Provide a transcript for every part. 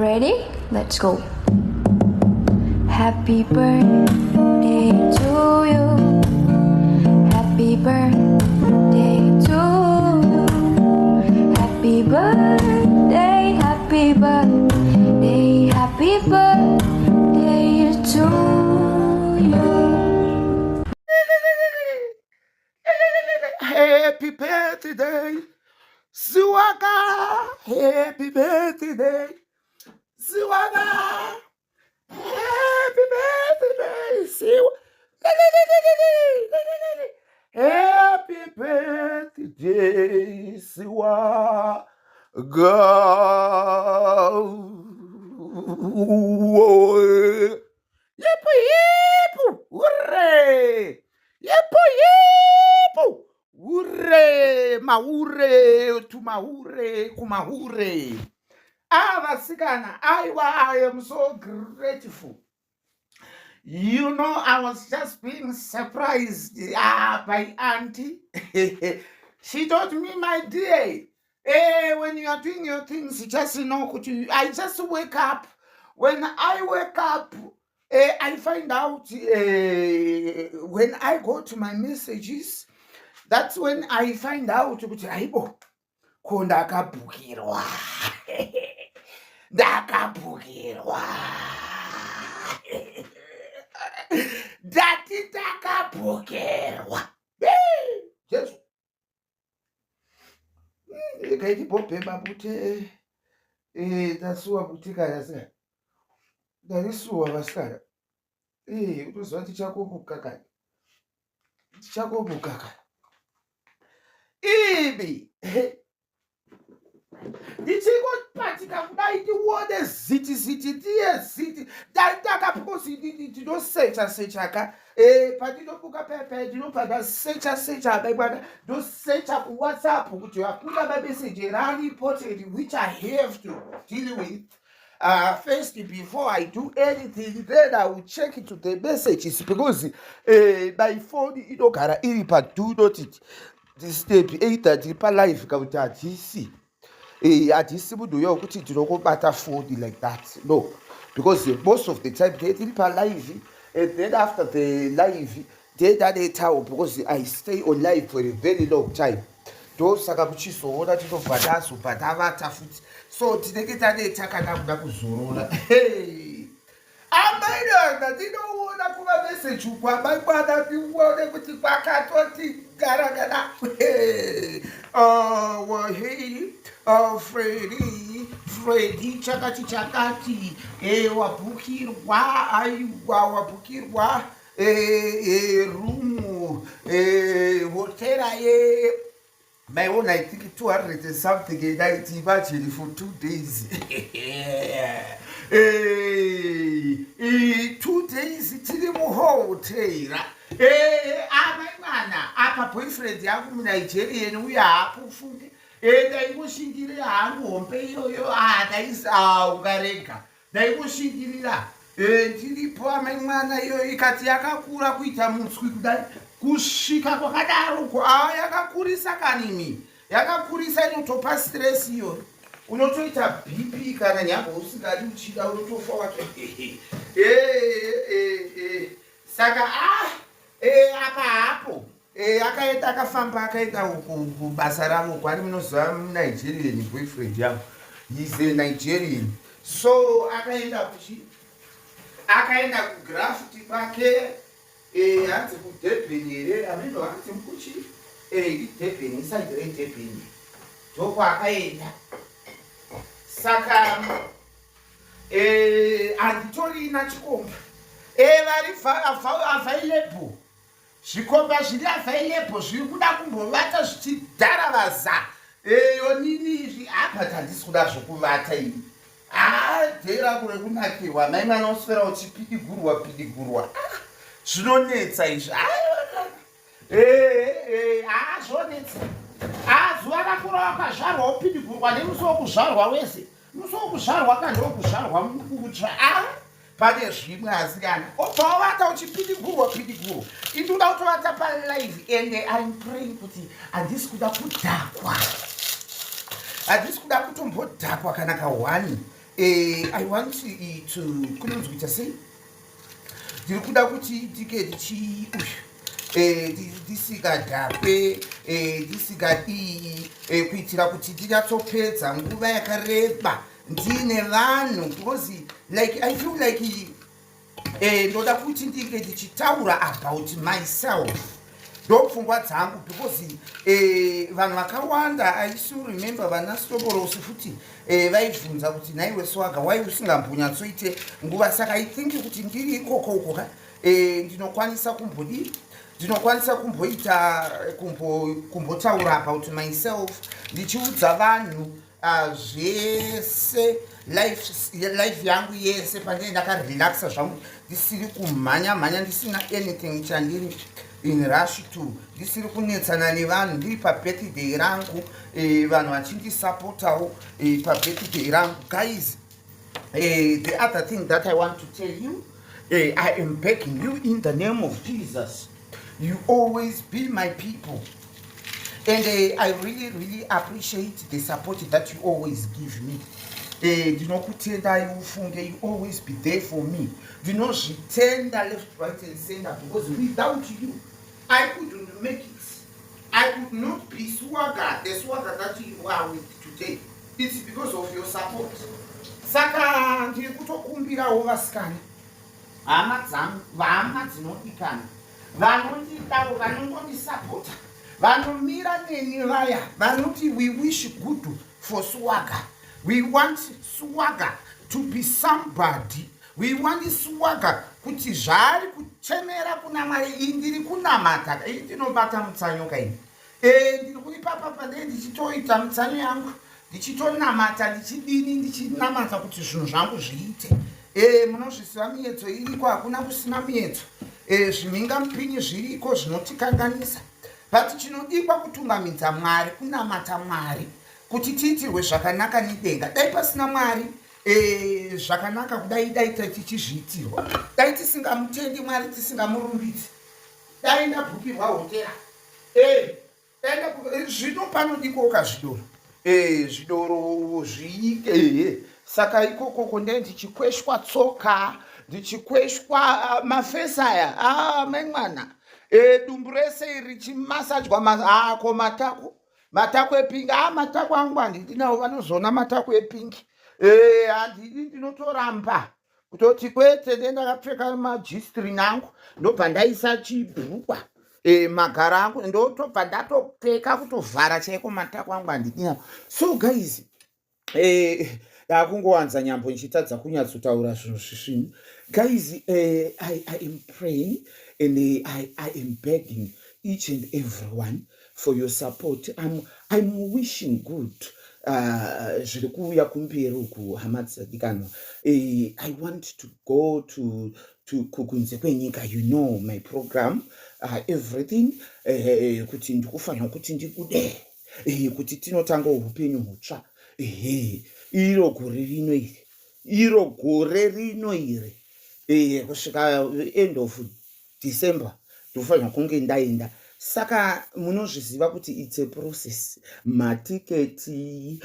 Ready? Let's go. Happy birthday to you. Happy birthday to you. Happy birthday, happy birthday, happy birthday to you. Happy birthday, Suwaga. Happy birthday, Suwaga. Happy birthday, Suwaga. Happy birthday, Suwaga. Yepu, yepu, hooray! Yepu, yepu, hooray! Mahure to mahure, kumahure. Vasikana, I am so grateful. You know, I was just being surprised by Auntie. She told me, my dear, when you are doing your things, just I just wake up. When I wake up, I find out when I go to my messages, that's when I find out ukuthi hayibo ko ndakabhukirwa ndakabhukirwa ndati ndakabhukirwa Jesu ikaiti bobhema bute tasuwa butika yase darisuwa vasikana utozwa kuti chakobuka ibi ndichikopatika kudai tione ziti tiye takaphosi ndinosecha ka patinobuka pepe ndinobva secha baibwana ndosecha kuwhatsapp kuti hakuna mamessage rari important which I have to deal with. First, before I do anything, then I will check into the messages because my phone inogara iri pa do not disturb either tiripa live kuti hadisi munhu uyo wekuti ndinongobata phone like that, no, because most of the time tiripa live and then after the live ndanetawo because I stay on live for a very long time. Ndosaka kuchizoona tinobva tazobva tavata futi, so tinenge taneta kana kuda kuzorora. Amaidanga tinoona kumameseji kwamaikwana tione kuti kwakatoti garagara. Fredi chakati wabhukirwa, aiwa wabhukirwa rumu hotera my own, I think 200 and something a night, imagine for 2 days. 2 days, tirimu hotel. Amana, apa boyfriend yangu Nigerian, uya hapo fundi. Ndaikushingirira hangu hompe yoyo, ndaisa ukarenga. Ndaikushingirira. Tiripo amana yoyo ikati yakakura kuita mutswi kudai. Kusvika kwakadaro yakakurisa kanimi, yakakurisa inotopa stress iyo, unotoita BP kana nyangwe usingadi uchida unotofa wacho. Saka apa hapo akaenda akafamba akaenda kubasa ramo kwani munoziva Nigerian boyfriend yangu, he's a Nigerian, so akaenda kugraffiti kwake. Hanzi kuDurban here, ameno hanzi mkuchi iDurban, inside reDurban ndoko akaenda. Saka anditorina chikomba vari available, zvikomba zviri available zviri kuda kumbovata zvichidharavaza yonini izvi but handisi kuda zvokuvata ini. Dhera kure kunakirwa mai mwana uswera uchipidigurwa zvinonetsa izvi. Zvonetsa. Zuva rakura wakazvarwa upidigurwa nemusi wokuzvarwa wese. Musi wokuzvarwa kandi wokuzvarwa mukutsva. Pane zvimwe asikana. Obva wavata uchipidigurwa. Indoda kutovata palive and I'm praying kuti handisi kuda kudhakwa. Handisi kuda kutombodhakwa kana kahwani. I want to kunonzwita sei ndiri kuda kuti tiketi tisingadhakwe tisingadii kuitira kuti tinyatsopedza nguva yakareba ndine vanhu because like I feel like ndoda kuti ndinge ndichitaura about myself ndopfungwa dzangu because vanhu vakawanda I still remember vana Stoborosi futi vaibvunza kuti naiwe Swaga wai usingambonyatsoite nguva saka I think kuti ndiri ikoko uko ndinokwanisa kumboita kumbotaura about myself ndichiudza vanhu zvese life yangu yese pandine ndakarelaxa zvangu ndisiri kumhanya ndisina anything chandiri in rush to ndisiri kunetsana nevanhu ndiri pabirthday rangu vanhu vachindisapotawo pabirthday rangu guys. The other thing that I want to tell you, I am begging you in the name of Jesus, you always be my people. And I really appreciate the support that you always give me. Ndinokutendai ufunge, you always be there for me. Ndinozvitenda left, right and center because without you, I couldn't make it. I could not be Swaga, the Swaga that you are with today. It's because of your support. Saka ndiri kutokumbirawo vasikana hama dzangu vahama dzinodikana vanondidawo vanongondisapota vanomira neni vaya vanoti we wish good for Swaga. We want Swaga to be somebody. We want Swaga kuti zvari kuchemera kunamara ndiri kunamata ndinobata mutsanyo kaini ndiri kuipapa pandei ndichitoita mutsanyo yangu ndichitonamata ndichidini ndichinamata kuti zvinhu zvangu zviite munozviziva miedzo iriko hakuna kusina miedzo zvimhinga mupinyi zviriko zvinotikanganisa but chinodikwa kutungamidza Mwari kunamata Mwari kuti tiitirwe zvakanaka nedenga. Dai pasina Mwari zvakanaka kudai tichizviitirwa dai tisingamutendi Mwari tisingamurumbidzi dai ndabhukirwa hotera zvino panodikoka zvidoro zvidoro zviike saka ikokoko ndee ndichikweshwa tsoka ndichikweshwa mafesi aya memwana dumbu rese iri chimasajwa ko matako epingi matako angu handidinawo vanozona matako epingi handidi ndinotoramba kutoti kwete ndendakapfeka majistri nangu ndobva ndaisa chibhukwa magara angu ndotobva ndatopfeka kutovhara chaiko matako angu handidinawo. So guys, dakungowanza nyambo nchitadza kunyatsotaura zvinhu zvisvinu. Guys, I am praying and I am begging each and everyone for your support. I'm wishing good. Zviri kuuya kumberi uku hama dzadikanwa. I want to go to kunze kwenyika, you know my program, everything, kuti ndikufanira kuti ndibude kuti tinotanga upenyu hutsva iro gore rino iri kusvika end of December ndofanira kunge ndaenda. Saka munozviziva kuti it's a process, matiketi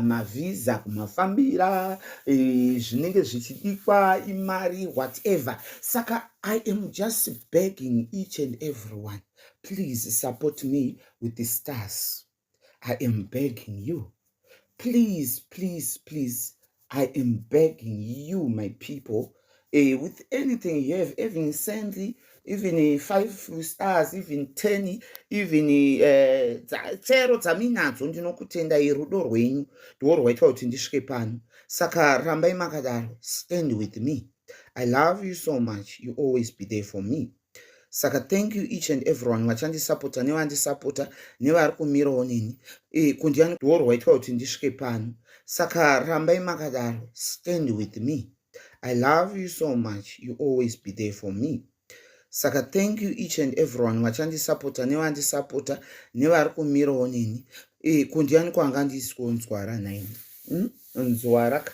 mavisa kumafambira zvinenge zvichidikwa imari whatever. Saka I am just begging each and everyone, please support me with the stars. I am begging you, please I am begging you, my people, with anything you have, even send even 5 stars, even 10, even tsero dzaminadzo ndinokutendai rudo rwenyu ndwo rwaita kuti ndisvike pano. Saka rambai makadaro, stand with me. I love you so much, you always be there for me. Saka thank you each and everyone vachandisapota nevandisapota nevari kumirawo neni kundiani ndwo rwaita kuti ndisvike pano. Saka rambai makadaro, stand with me. I love you so much, you always be there for me. Saka thank you each and everyone vachandisapota nevandisapota nevari kumirawo neni kundiani kwanga ndisiko nzwara naini nzwara